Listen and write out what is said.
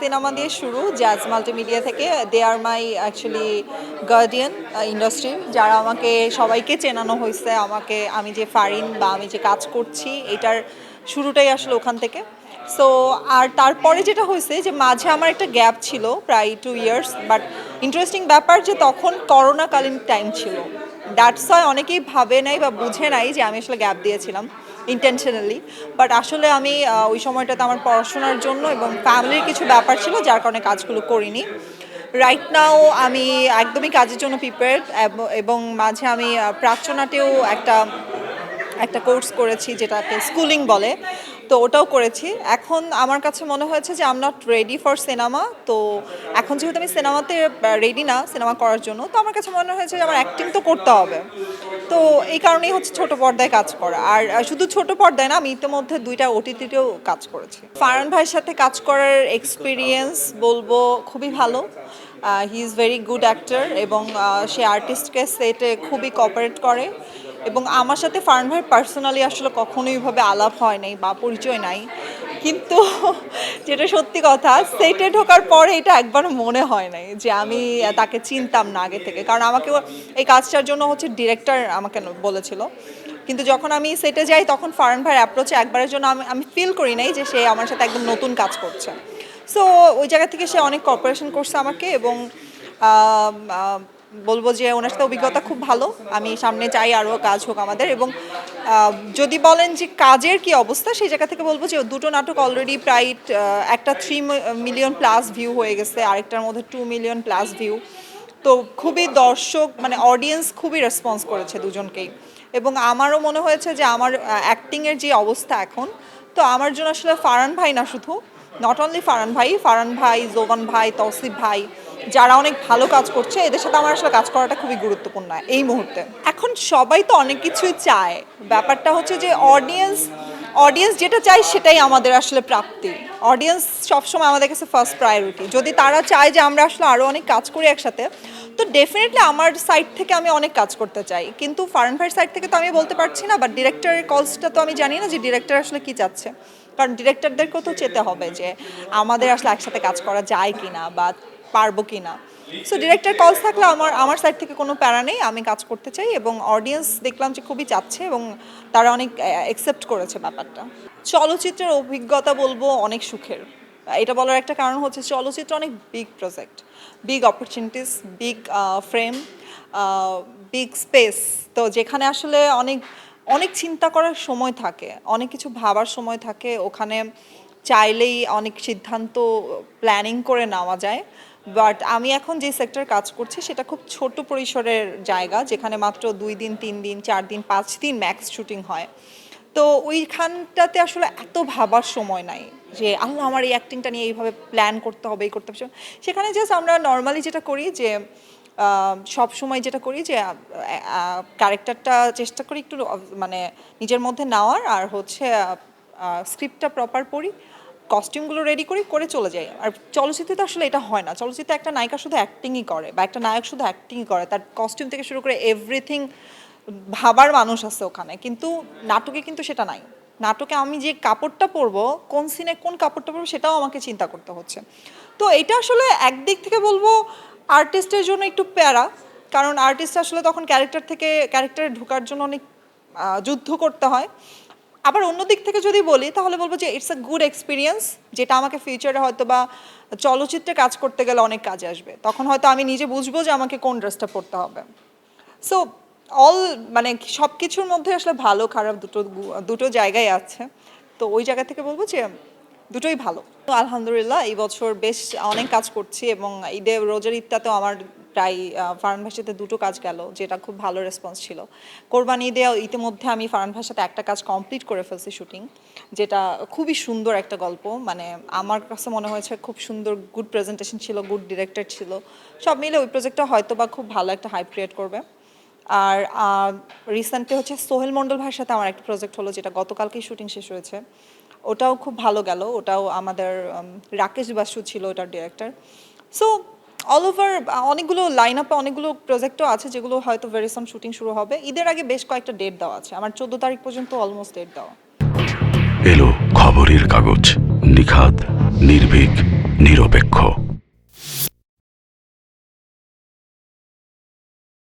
Cinema দিয়ে শুরু জাজ মাল্টিমিডিয়া থেকে। দে আর মাই অ্যাকচুয়ালি গার্ডিয়ান ইন্ডাস্ট্রির, যারা আমাকে সবাইকে চেনানো হয়েছে আমাকে, আমি যে ফারিন বা আমি যে কাজ করছি এটার শুরুটাই আসলে ওখান থেকে। সো আর তারপরে যেটা হয়েছে যে মাঝে আমার একটা গ্যাপ ছিল প্রায় 2 ইয়ার্স, বাট ইন্টারেস্টিং ব্যাপার যে তখন করোনাকালীন টাইম ছিল। দ্যাটস ওয়াই অনেকেই ভাবে নাই বা বুঝে নাই যে আমি আসলে গ্যাপ দিয়েছিলাম ইন্টেনশনালি। বাট আসলে আমি ওই সময়টাতে আমার পড়াশোনার জন্য এবং ফ্যামিলির কিছু ব্যাপার ছিল যার কারণে কাজগুলো করিনি। রাইট নাও আমি একদমই কাজের জন্য প্রিপেয়ার্ড, এবং মাঝে আমি প্রাচ্যনাটেও একটা একটা কোর্স করেছি যেটাকে স্কুলিং বলে, তো ওটাও করেছি। এখন আমার কাছে মনে হয়েছে যে I am not ready for cinema. তো এখন যেহেতু আমি সিনেমাতে রেডি না সিনেমা করার জন্য, তো আমার কাছে মনে হয়েছে যে আমার অ্যাক্টিং তো করতে হবে। তো এই কারণেই হচ্ছে ছোট পর্দায় কাজ করা। আর শুধু ছোট পর্দায় না, আমি ইতিমধ্যে 2টা ওটিটিতেও কাজ করেছি। ফারহান ভাইয়ের সাথে কাজ করার এক্সপিরিয়েন্স বলবো খুবই ভালো। He is very good actor এবং সে আর্টিস্টকে সেটে খুবই কোঅপারেট করে। এবং আমার সাথে ফারহান ভাইয়ের পার্সোনালি আসলে কখনোই ভাবে আলাপ হয় নাই বা পরিচয় নাই, কিন্তু যেটা সত্যি কথা, সেটে ঢোকার পরে এটা একবার মনে হয় নাই যে আমি তাকে চিনতাম না আগে থেকে, কারণ আমাকে এই কাজটার জন্য হচ্ছে ডিরেক্টর আমাকে বলেছিল। কিন্তু যখন আমি সেটে যাই তখন ফারহান ভাইয়ের অ্যাপ্রোচে একবারের জন্য আমি ফিল করি নাই যে সে আমার সাথে একদম নতুন কাজ করছে। সো ওই জায়গা থেকে সে অনেক কোঅপারেশন করছে আমাকে, এবং বলবো যে ওনার সাথে অভিজ্ঞতা খুব ভালো। আমি সামনে চাই আরও কাজ হোক আমাদের। এবং যদি বলেন যে কাজের কি অবস্থা, সেই জায়গা থেকে বলবো যে 2টো নাটক অলরেডি প্রায় একটা 3 মিলিয়ন প্লাস ভিউ হয়ে গেছে, আরেকটার মধ্যে 2 মিলিয়ন প্লাস ভিউ। তো খুবই দর্শক মানে অডিয়েন্স খুবই রেসপন্স করেছে দুজনকেই। এবং আমারও মনে হয়েছে যে আমার অ্যাক্টিংয়ের যে অবস্থা এখন, তো আমার জন্য আসলে ফারহান ভাই না, শুধু নট অনলি ফারহান ভাই, জোবান ভাই, তৌসিফ ভাই, যারা অনেক ভালো কাজ করছে, এদের সাথে আমার আসলে কাজ করাটা খুবই গুরুত্বপূর্ণ এই মুহূর্তে। এখন সবাই তো অনেক কিছুই চায়, ব্যাপারটা হচ্ছে যে অডিয়েন্স যেটা চায় সেটাই আমাদের আসলে প্রাপ্তি। অডিয়েন্স সবসময় আমাদের কাছে ফার্স্ট প্রায়োরিটি। যদি তারা চায় যে আমরা আসলে আরও অনেক কাজ করি একসাথে, তো ডেফিনেটলি আমার সাইড থেকে আমি অনেক কাজ করতে চাই, কিন্তু ফারহান ভাইয়ের সাইড থেকে তো আমি বলতে পারছি না। বাট ডিরেক্টরের কলসটা তো আমি জানি না যে ডিরেক্টর আসলে কী চাচ্ছে, কারণ ডিরেক্টরদেরকেও তো চেতে হবে যে আমাদের আসলে একসাথে কাজ করা যায় কি না বা পারবো কি না। সো ডিরেক্টর কলস থাকলে আমার সাইড থেকে কোনো প্যারা নেই, আমি কাজ করতে চাই। এবং অডিয়েন্স দেখলাম যে খুবই চাচ্ছে এবং তারা অনেক অ্যাকসেপ্ট করেছে ব্যাপারটা। চলচ্চিত্রের অভিজ্ঞতা বলবো অনেক সুখের। এটা বলার একটা কারণ হচ্ছে চলচ্চিত্র অনেক big project, big opportunities, big frame, big space. তো যেখানে আসলে অনেক অনেক চিন্তা করার সময় থাকে, অনেক কিছু ভাবার সময় থাকে। ওখানে চাইলেই অনেক সিদ্ধান্ত প্ল্যানিং করে নেওয়া যায়। বাট আমি এখন যে সেক্টর কাজ করছি সেটা খুব ছোট পরিসরের জায়গা, যেখানে মাত্র 2 দিন, 3 দিন, 4 দিন, 5 দিন ম্যাক্স শুটিং হয়। তো ওইখানটাতে আসলে এত ভাবার সময় নাই যে আল্লাহ আমার এই অ্যাক্টিংটা নিয়ে এইভাবে প্ল্যান করতে হবে, এই করতে হবে। সেখানে জাস্ট আমরা নর্মালি যেটা করি যে সব সময় যেটা করি যে ক্যারেক্টারটা চেষ্টা করি একটু মানে নিজের মধ্যে নেওয়ার, আর হচ্ছে স্ক্রিপ্টটা প্রপার পড়ি, কস্টিউমগুলো রেডি করে চলে যাই। আর চলচ্চিত্রে তো আসলে এটা হয় না। চলচ্চিত্রে একটা নায়িকা শুধু অ্যাক্টিংই করে বা একটা নায়ক শুধু অ্যাক্টিংই করে, তার কস্টিউম থেকে শুরু করে এভরিথিং ভাবার মানুষ আছে ওখানে। কিন্তু নাটকে কিন্তু সেটা নাই। নাটকে আমি যে কাপড়টা পরবো, কোন সিনে কোন কাপড়টা পরবো, সেটাও আমাকে চিন্তা করতে হচ্ছে। তো এটা আসলে একদিক থেকে বলবো আর্টিস্টের জন্য একটু প্যারা, কারণ আর্টিস্ট আসলে তখন ক্যারেক্টারে ঢোকার জন্য অনেক যুদ্ধ করতে হয়। আবার অন্য দিক থেকে যদি বলি তাহলে বলবো যে ইটস আ গুড এক্সপিরিয়েন্স, যেটা আমাকে ফিউচারে হয়তো বা চলচ্চিত্রে কাজ করতে গেলে অনেক কাজে আসবে। তখন হয়তো আমি নিজে বুঝবো যে আমাকে কোন ড্রেসটা পরতে হবে। সো অল মানে সব কিছুর মধ্যে আসলে ভালো খারাপ দুটো জায়গায় আছে। তো ওই জায়গা থেকে বলবো যে দুটোই ভালো। তো আলহামদুলিল্লাহ এই বছর বেশ অনেক কাজ করছি, এবং ঈদে রোজার ঈদটাতেও আমার প্রায় ফারহান ভাইয়ের সাথে 2টো কাজ গেল, যেটা খুব ভালো রেসপন্স ছিল। কোরবানি ঈদে ইতিমধ্যে আমি ফারহান ভাইয়ের সাথে একটা কাজ কমপ্লিট করে ফেলছি শুটিং, যেটা খুবই সুন্দর একটা গল্প। মানে আমার কাছে মনে হয়েছে খুব সুন্দর, গুড প্রেজেন্টেশন ছিল, গুড ডিরেক্টর ছিল। সব মিলে ওই প্রজেক্টটা হয়তো বা খুব ভালো একটা হাইপ ক্রিয়েট করবে। আর রিসেন্টলি হচ্ছে সোহেল মণ্ডল ভাইয়ের সাথে আমার একটা প্রজেক্ট হলো, যেটা গতকালকেই শুটিং শেষ হয়েছে। ওটাও খুব ভালো গেল। ওটাও আমাদের রাকেশ বাসু ছিল ওটার ডিরেক্টর। সো অল ওভার অনেকগুলো লাইন আপে অনেকগুলো প্রজেক্টও আছে, যেগুলো হয়তো ভেরি সুন শুটিং শুরু হবে। ঈদের আগে বেশ কয়েকটা ডেট দেওয়া আছে, আমার 14 তারিখ পর্যন্ত অলমোস্ট ডেট দেওয়া। এলো খবরের কাগজ, নিখাত, নির্ভীক, নিরপেক্ষ।